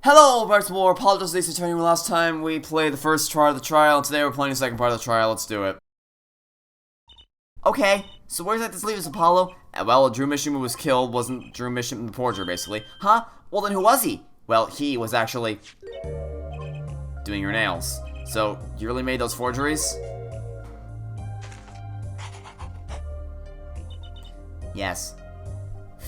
Hello, Bart's War. Apologies for turning you last time. We played the first part of the trial, and today we're playing the second part of the trial. Let's do it. Okay, so where does this leave us, Apollo? Well, Drew Misham was killed. Wasn't Drew Misham the forger, basically? Huh? Well, then who was he? Well, he was actually doing your nails. So, you really made those forgeries? Yes.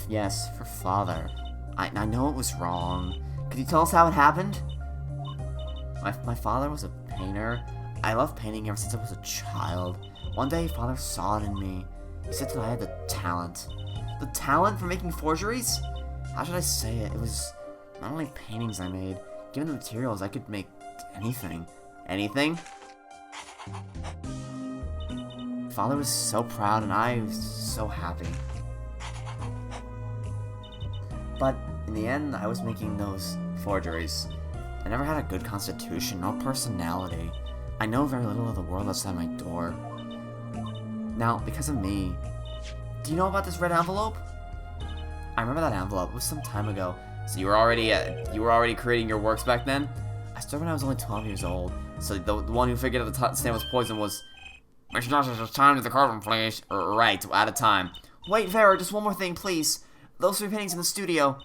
Yes, for father. I know it was wrong. Could you tell us how it happened? My father was a painter. I loved painting ever since I was a child. One day, father saw it in me. He said that I had the talent. The talent for making forgeries? How should I say it? It was not only paintings I made. Given the materials, I could make anything. Anything? Father was so proud and I was so happy. But in the end, I was making those forgeries. I never had a good constitution, no personality. I know very little of the world outside my door. Now, because of me, do you know about this red envelope? I remember that envelope. It was some time ago. So you were already creating your works back then? I started when I was only 12 years old. So the one who figured out the stand was poison was... Mr. Johnson, just time to the courtroom, please. Right, out of time. Wait, Vera, just one more thing, please. Those 3 paintings in the studio.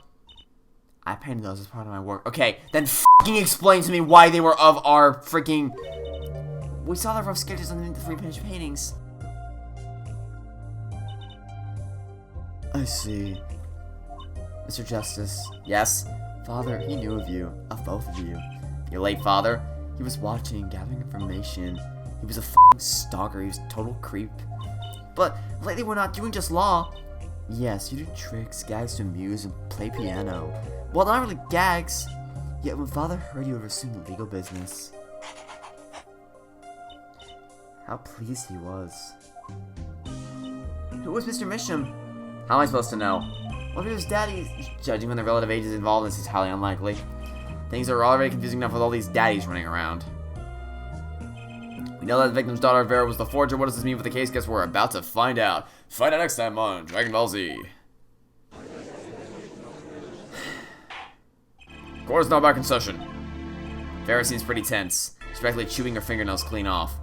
I painted those as part of my work. Okay, then f***ing explain to me why they were of our freaking... We saw the rough sketches underneath the 3 finished paintings. I see. Mr. Justice. Yes? Father, he knew of you. Of both of you. Your late father? He was watching, gathering information. He was a f***ing stalker. He was a total creep. But lately we're not doing just law. Yes, you do tricks, gags to amuse, and play piano. Well, not really gags. Yet when father heard you had resumed the legal business, how pleased he was. Who was Mr. Misham? How am I supposed to know? What if it was daddy? Judging from the relative ages involved, this is highly unlikely. Things are already confusing enough with all these daddies running around. We know that the victim's daughter Vera was the forger. What does this mean for the case? Guess we're about to find out. Find out next time on Dragon Ball Z. Court is now back in session. Vera seems pretty tense. She's practically chewing her fingernails clean off.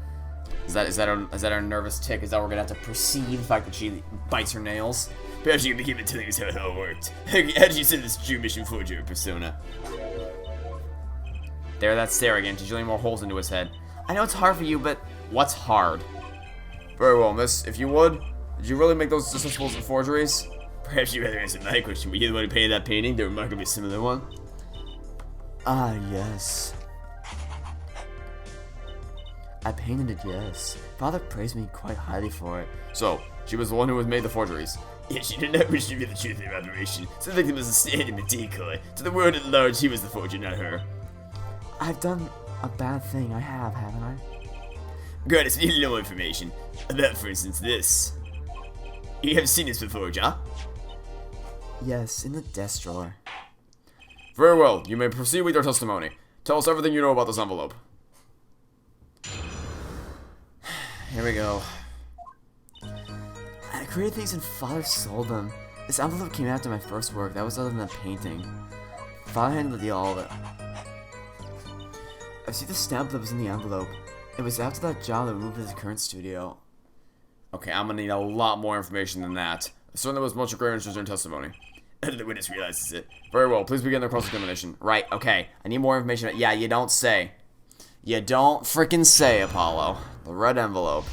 Is that her nervous tick? Is that we're gonna have to perceive the fact that she bites her nails? Perhaps you can keep it telling us how it all worked. How did you send this Drew Misham forger persona? There, that's stare again. She's drilling more holes into his head. I know it's hard for you, but what's hard? Very well, miss. If you would, did you really make those successful forgeries? Perhaps you'd rather answer my question. Were you the one who painted that painting, the remarkably similar one? Ah, yes. I painted it, yes. Father praised me quite highly for it. So, she was the one who had made the forgeries? Yes, she did not wish to reveal the truth of her operation, so the victim was a stand in the decoy. To the world at large, he was the forger, not her. I've done a bad thing, haven't I? Good, it's need no information. About, for instance, this. You have seen this before, Ja? Yes, in the desk drawer. Very well, you may proceed with your testimony. Tell us everything you know about this envelope. Here we go. I created things and father sold them. This envelope came after my first work. That was other than the painting. Father handled all of it. I see the stamp that was in the envelope. It was after that job that we moved to the current studio. Okay, I'm gonna need a lot more information than that. Certainly was much greater interest in testimony. The witness realizes it. Very well, please begin the cross-examination. Right, okay. I need more information. Yeah, you don't say. You don't frickin' say, Apollo. The red envelope.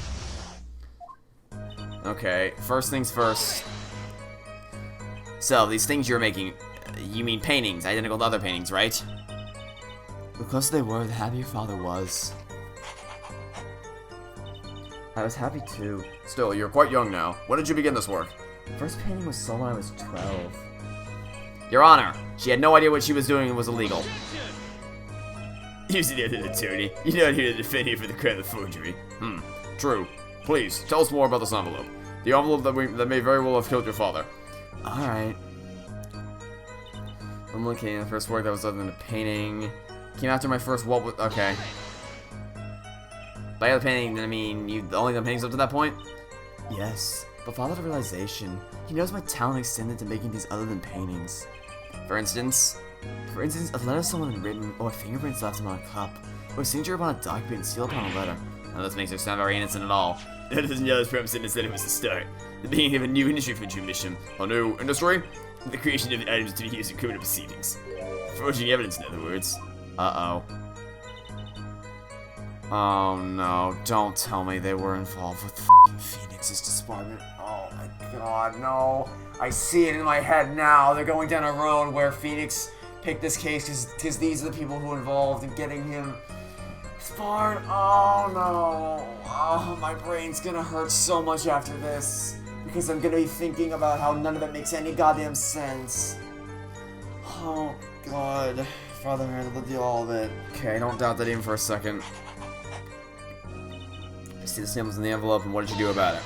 Okay, first things first. So, these things you're making, you mean paintings, identical to other paintings, right? The closer they were, the happier father was. I was happy too. Still, you're quite young now. When did you begin this work? The first painting was sold when I was 12. Your Honor, she had no idea what she was doing and was illegal. Using it as an attorney, you're not here to defend you for the crime of forgery. True. Please, tell us more about this envelope. The envelope that may very well have killed your father. Alright. I'm looking at the first work that was other than a painting. Came after my first what was... Okay. By the painting, I mean, you only done paintings up to that point? Yes, but father had a realization. He knows my talent extended to making things other than paintings. For instance, For instance, a letter someone had written, or fingerprints left on a cup, or a signature upon a document sealed upon a letter. Now this makes her sound very innocent at all. That doesn't tell us perhaps innocent that it was the start. The beginning of a new industry for Vera Misham. A new industry? The creation of items to be used in criminal proceedings. Forging evidence, in other words. Uh-oh. Oh no, don't tell me they were involved with f***ing Phoenix's department. Oh my god, no. I see it in my head now. They're going down a road where Phoenix picked this case because these are the people who are involved in getting him sparred. Oh no. Oh, my brain's gonna hurt so much after this. Because I'm gonna be thinking about how none of it makes any goddamn sense. Oh god. Father handled the deal all of it. Okay, don't doubt that even for a second. I see the stamp was in the envelope, and what did you do about it?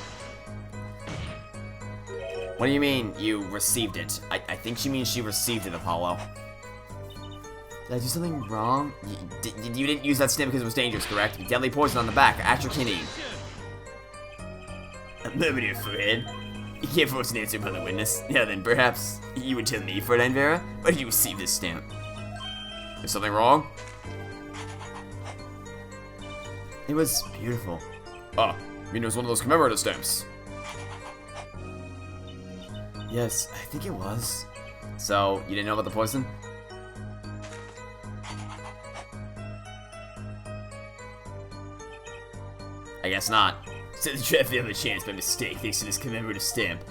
What do you mean, you received it? I think she means she received it, Apollo. Did I do something wrong? You didn't use that stamp because it was dangerous, correct? Deadly poison on the back, atropine. A moment here, forehead. You can't force an answer upon the witness. Now then, perhaps you would tell me, Ferdinand Vera, why did you receive this stamp? Is something wrong? It was beautiful. Ah, you mean it was one of those commemorative stamps? Yes, I think it was. So, you didn't know about the poison? I guess not. So the draft the other chance by mistake thanks to this commemorative stamp.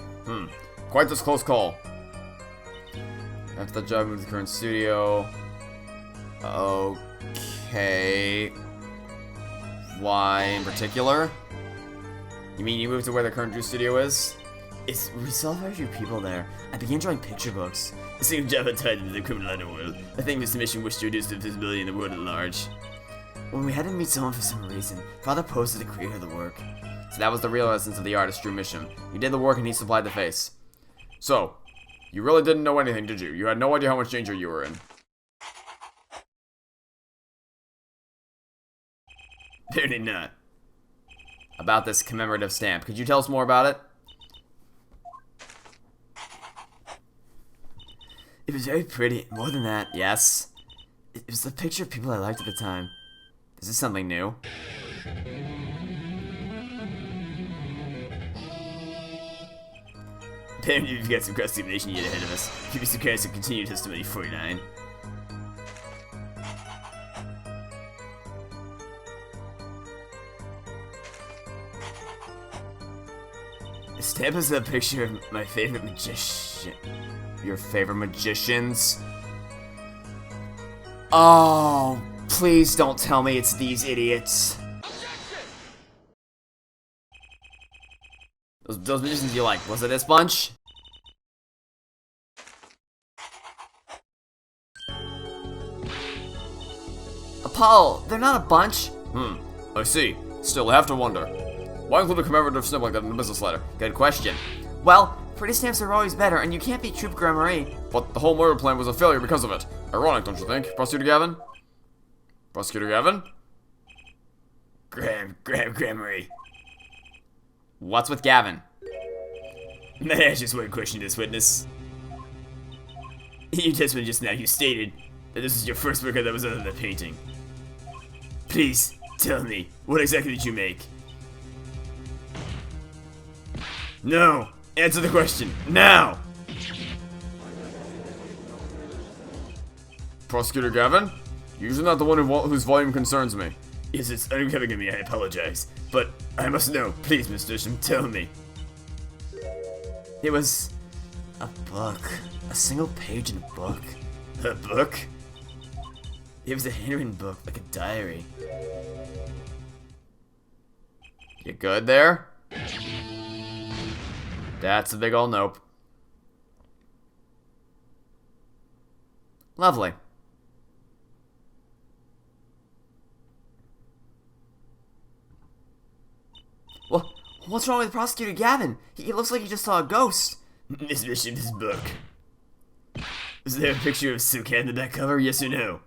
Quite this close call. After the job, moved to the current studio. Okay. Why in particular? You mean you moved to where the current Drew studio is? We saw very few people there. I began drawing picture books. The single job had tied into the criminal underworld. I think Mr. Mission wished to reduce the visibility in the world at large. When we had to meet someone for some reason, Father posted the creator of the work. So that was the real essence of the artist, Vera Misham. You did the work and he supplied the face. So, you really didn't know anything, did you? You had no idea how much danger you were in. Apparently not. About this commemorative stamp, could you tell us more about it? It was very pretty. More than that, yes. It was the picture of people I liked at the time. Is this something new? Apparently you've got some cross-examination yet ahead of us. Keep me some cards to continue testimony 49. The stamp is a picture of my favorite magician. Your favorite magicians? Oh, please don't tell me it's these idiots. Those magicians you like, was it this bunch? Apollo, they're not a bunch. I see. Still, I have to wonder. Why include a commemorative stamp like that in the business letter? Good question. Well, pretty stamps are always better, and you can't beat Troop Gramarye. But the whole murder plan was a failure because of it. Ironic, don't you think, Prosecutor Gavin? Prosecutor Gavin? Grab Gramarye. What's with Gavin? May I ask just one question to this witness? In your testimony just now, you stated that this was your first work that was other than painting. Please, tell me, what exactly did you make? No! Answer the question, now! Prosecutor Gavin? You're usually not the one whose volume concerns me. Yes, it's unbecoming of me, I apologize. But I must know, please, Mr. Isham, tell me. It was a book. A single page in a book. A book? It was a handwritten book, like a diary. You good there? That's a big ol' nope. Lovely. Well, what's wrong with Prosecutor Gavin? He looks like he just saw a ghost. Miss Bishop, this book. Is there a picture of Suka in the back cover, yes or no?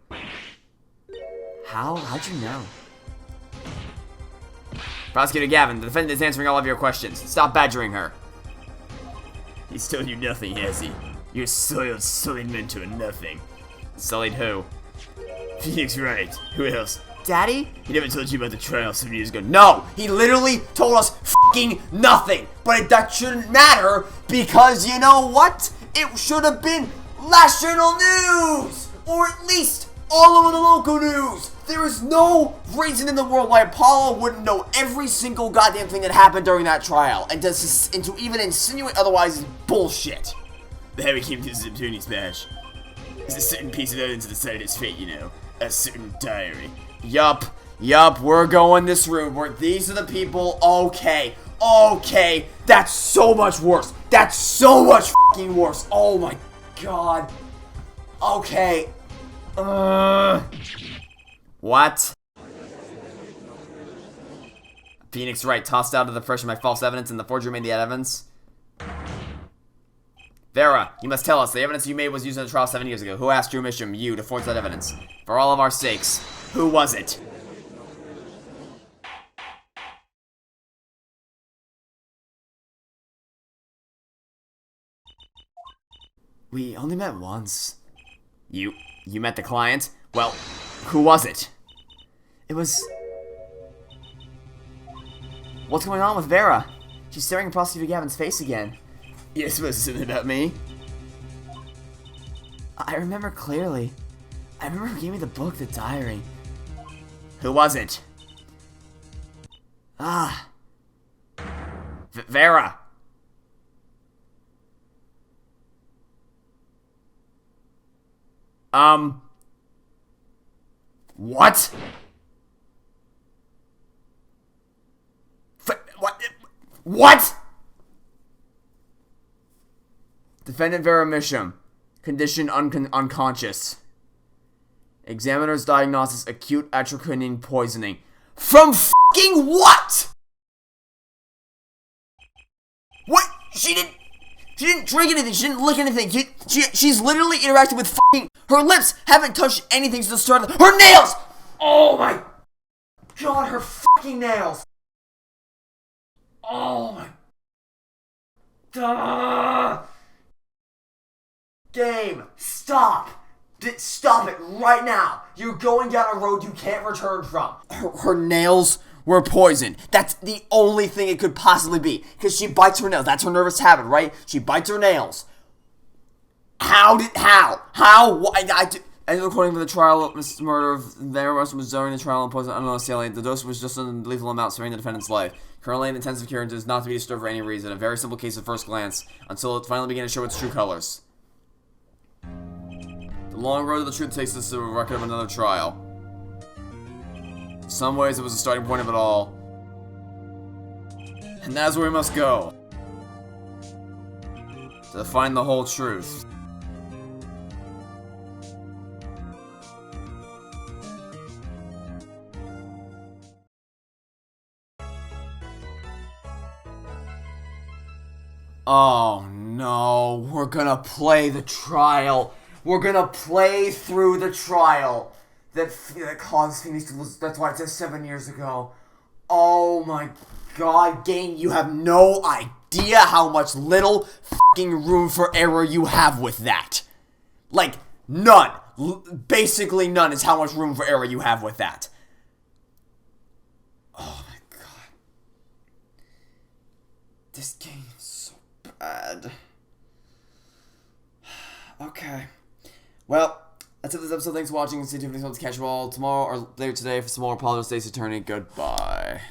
How'd you know? Prosecutor Gavin, the defendant is answering all of your questions. Stop badgering her. He's told you nothing, has he? Your soiled, sullied mentor, nothing. Sullied who? Phoenix Wright. Who else? Daddy? He never told you about the trial 7 years ago. No! He literally told us f***ing nothing! But that shouldn't matter, because you know what? It should have been national news! Or at least all over the local news! There is no reason in the world why Apollo wouldn't know every single goddamn thing that happened during that trial. And to even insinuate otherwise is bullshit. The Harry came to Ziptuni's badge. There's a certain piece of evidence that decided his fate, you know. A certain diary. Yup, we're going this route. These are the people. Okay, that's so much worse. That's so much fucking worse. Oh my god. Okay. What? Phoenix Wright tossed out of the pressure by false evidence and the forger made the evidence. Vera, you must tell us, the evidence you made was used in the trial 7 years ago. Who asked Vera Misham, you, to forge that evidence? For all of our sakes, who was it? We only met once. You met the client? Well, who was it? It was... What's going on with Vera? She's staring at Prosecutor Gavin's face again. Yes, was it about me? I remember clearly. I remember who gave me the book, the diary. Who was it? Vera! What? What? Defendant Vera Misham. Condition unconscious. Examiner's diagnosis, acute atrocinin poisoning. From fucking what? What? She didn't drink anything. She didn't lick anything. She's literally interacted with fucking... Her lips haven't touched anything since the start of her nails! Oh my god, her fucking nails! Oh my... Game, stop! Stop it right now! You're going down a road you can't return from. Her nails were poisoned. That's the only thing it could possibly be. Because she bites her nails. That's her nervous habit, right? She bites her nails. How? And according to the trial, Mrs. Murder of Vera Misham was during the trial and poisoned unknown assailant. The dose was just a lethal amount, sparing the defendant's life. Currently in intensive care and is not to be disturbed for any reason. A very simple case at first glance, until it finally began to show its true colors. The long road to the truth takes us to a record of another trial. In some ways, it was the starting point of it all. And that's where we must go. To find the whole truth. Oh no, we're gonna play the trial. We're gonna play through the trial that caused Phoenix to lose. That's why it says 7 years ago. Oh my god, game, you have no idea how much little fucking room for error you have with that. Like, none. Basically none is how much room for error you have with that. Oh my god. This game is so bad. Okay. Well, that's it for this episode. Thanks for watching. Stay tuned for the next one to catch you all tomorrow or later today for some more Apollo State's Attorney. Goodbye.